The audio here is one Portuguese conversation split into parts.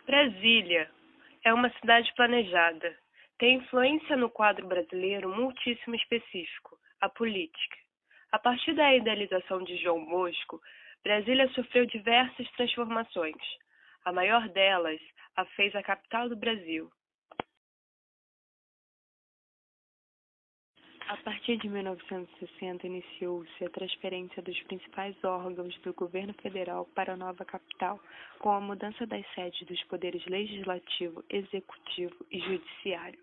Brasília é uma cidade planejada. Tem influência no quadro brasileiro muitíssimo específico, a política. A partir da idealização de João Bosco, Brasília sofreu diversas transformações. A maior delas a fez a capital do Brasil. A partir de 1960, iniciou-se a transferência dos principais órgãos do governo federal para a nova capital, com a mudança das sedes dos poderes legislativo, executivo e judiciário.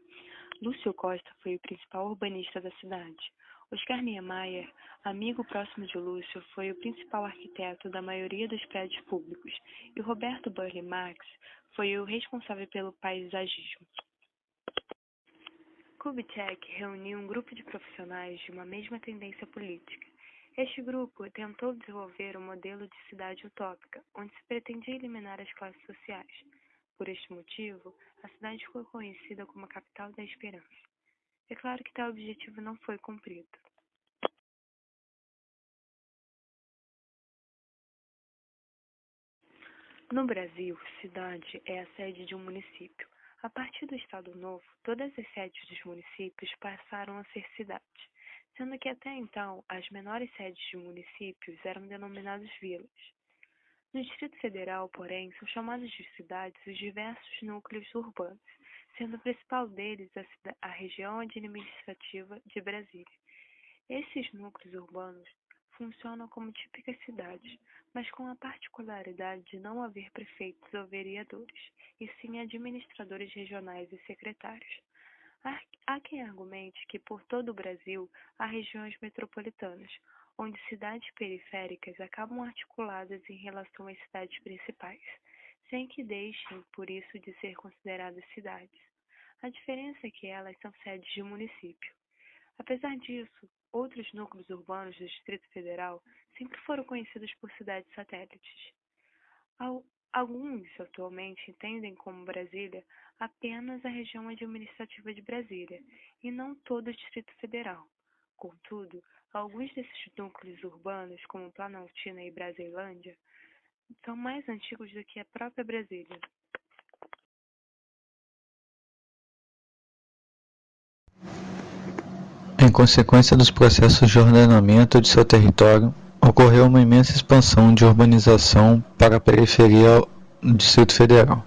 Lúcio Costa foi o principal urbanista da cidade. Oscar Niemeyer, amigo próximo de Lúcio, foi o principal arquiteto da maioria dos prédios públicos, e Roberto Burle Marx foi o responsável pelo paisagismo. Kubitschek reuniu um grupo de profissionais de uma mesma tendência política. Este grupo tentou desenvolver um modelo de cidade utópica, onde se pretendia eliminar as classes sociais. Por este motivo, a cidade ficou conhecida como a capital da esperança. É claro que tal objetivo não foi cumprido. No Brasil, cidade é a sede de um município. A partir do Estado Novo, todas as sedes dos municípios passaram a ser cidades, sendo que até então as menores sedes de municípios eram denominadas vilas. No Distrito Federal, porém, são chamados de cidades os diversos núcleos urbanos, sendo o principal deles a região administrativa de Brasília. Esses núcleos urbanos funcionam como típicas cidades, mas com a particularidade de não haver prefeitos ou vereadores, e sim administradores regionais e secretários. Há quem argumente que por todo o Brasil há regiões metropolitanas, onde cidades periféricas acabam articuladas em relação às cidades principais, sem que deixem, por isso, de ser consideradas cidades. A diferença é que elas são sedes de município. Apesar disso, outros núcleos urbanos do Distrito Federal sempre foram conhecidos por cidades satélites. Alguns atualmente entendem como Brasília apenas a região administrativa de Brasília, e não todo o Distrito Federal. Contudo, alguns desses núcleos urbanos, como Planaltina e Brasilândia, são mais antigos do que a própria Brasília. Em consequência dos processos de ordenamento de seu território, ocorreu uma imensa expansão de urbanização para a periferia do Distrito Federal,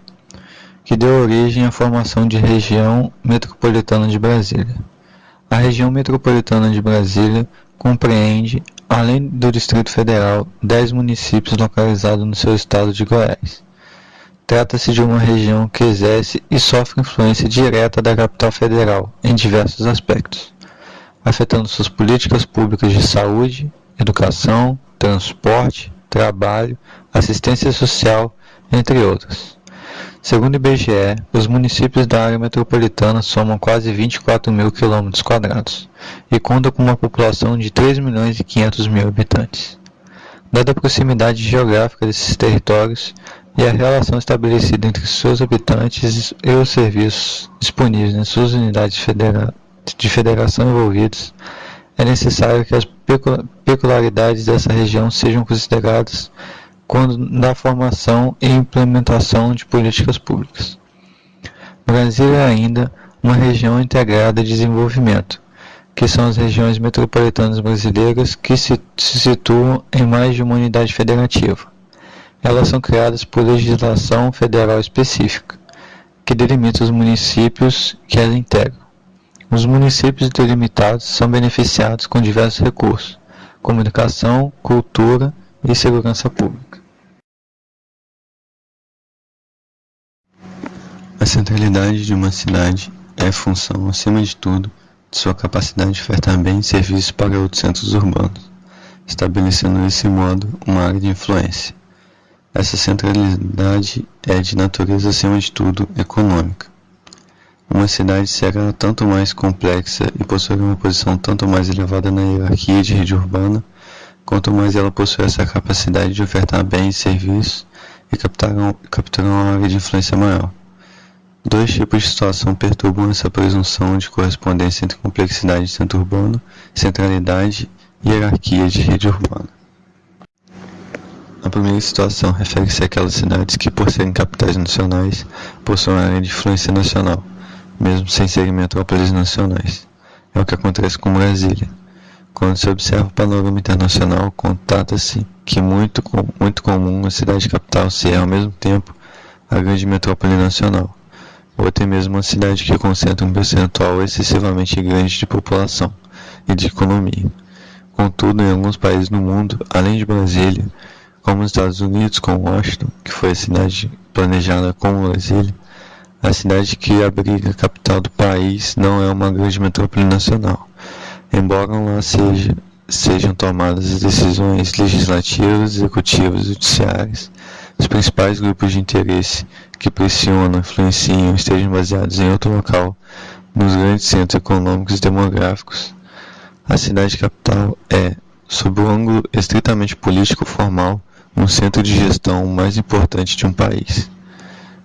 que deu origem à formação de região metropolitana de Brasília. A região metropolitana de Brasília compreende, além do Distrito Federal, 10 municípios localizados no seu estado de Goiás. Trata-se de uma região que exerce e sofre influência direta da capital federal em diversos aspectos, afetando suas políticas públicas de saúde, educação, transporte, trabalho, assistência social, entre outros. Segundo o IBGE, os municípios da área metropolitana somam quase 24 mil km² e contam com uma população de 3.500.000 habitantes. Dada a proximidade geográfica desses territórios e a relação estabelecida entre seus habitantes e os serviços disponíveis em suas unidades de federação envolvidos, é necessário que as peculiaridades dessa região sejam consideradas quando da formação e implementação de políticas públicas. Brasília é ainda uma região integrada de desenvolvimento, que são as regiões metropolitanas brasileiras que se situam em mais de uma unidade federativa. Elas são criadas por legislação federal específica, que delimita os municípios que as integram. Os municípios delimitados são beneficiados com diversos recursos, como educação, cultura e segurança pública. A centralidade de uma cidade é função, acima de tudo, de sua capacidade de ofertar bens e serviços para outros centros urbanos, estabelecendo desse modo uma área de influência. Essa centralidade é de natureza, acima de tudo, econômica. Uma cidade será tanto mais complexa e possuirá uma posição tanto mais elevada na hierarquia de rede urbana, quanto mais ela possui essa capacidade de ofertar bens e serviços e capturar uma área de influência maior. Dois tipos de situação perturbam essa presunção de correspondência entre complexidade de centro urbano, centralidade e hierarquia de rede urbana. A primeira situação refere-se àquelas cidades que, por serem capitais nacionais, possuem área de influência nacional, mesmo sem serem metrópoles nacionais. É o que acontece com Brasília. Quando se observa o panorama internacional, constata-se que muito comum a cidade capital ser, ao mesmo tempo, a grande metrópole nacional, ou até mesmo uma cidade que concentra um percentual excessivamente grande de população e de economia. Contudo, em alguns países no mundo, além de Brasília, como nos Estados Unidos, com Washington, que foi a cidade planejada como Brasília, a cidade que abriga a capital do país não é uma grande metrópole nacional, embora lá sejam tomadas as decisões legislativas, executivas e judiciárias. Os principais grupos de interesse que pressionam, influenciam e estejam baseados em outro local, nos grandes centros econômicos e demográficos. A cidade capital é, sob o ângulo estritamente político-formal, um centro de gestão mais importante de um país.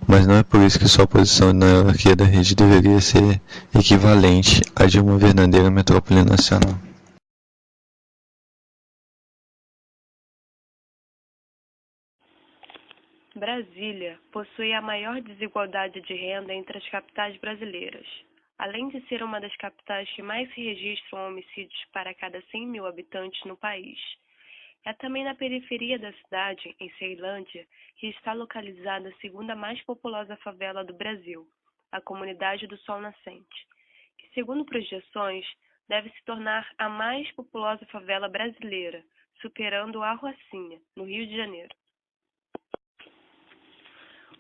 Mas não é por isso que sua posição na hierarquia da rede deveria ser equivalente à de uma verdadeira metrópole nacional. Brasília possui a maior desigualdade de renda entre as capitais brasileiras. Além de ser uma das capitais que mais se registram homicídios para cada 100 mil habitantes no país, é também na periferia da cidade, em Ceilândia, que está localizada a segunda mais populosa favela do Brasil, a Comunidade do Sol Nascente, que, segundo projeções, deve se tornar a mais populosa favela brasileira, superando a Rocinha, no Rio de Janeiro.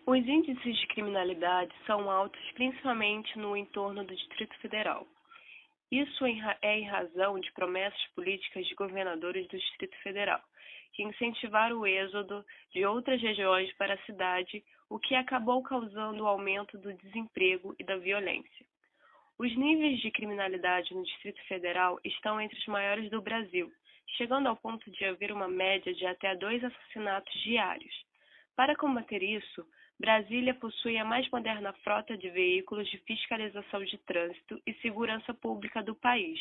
Os índices de criminalidade são altos principalmente no entorno do Distrito Federal. Isso é em razão de promessas políticas de governadores do Distrito Federal, que incentivaram o êxodo de outras regiões para a cidade, o que acabou causando o aumento do desemprego e da violência. Os níveis de criminalidade no Distrito Federal estão entre os maiores do Brasil, chegando ao ponto de haver uma média de até 2 assassinatos diários. Para combater isso, Brasília possui a mais moderna frota de veículos de fiscalização de trânsito e segurança pública do país,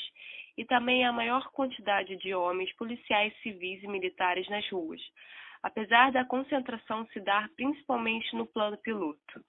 e também a maior quantidade de homens, policiais civis e militares nas ruas, apesar da concentração se dar principalmente no plano piloto.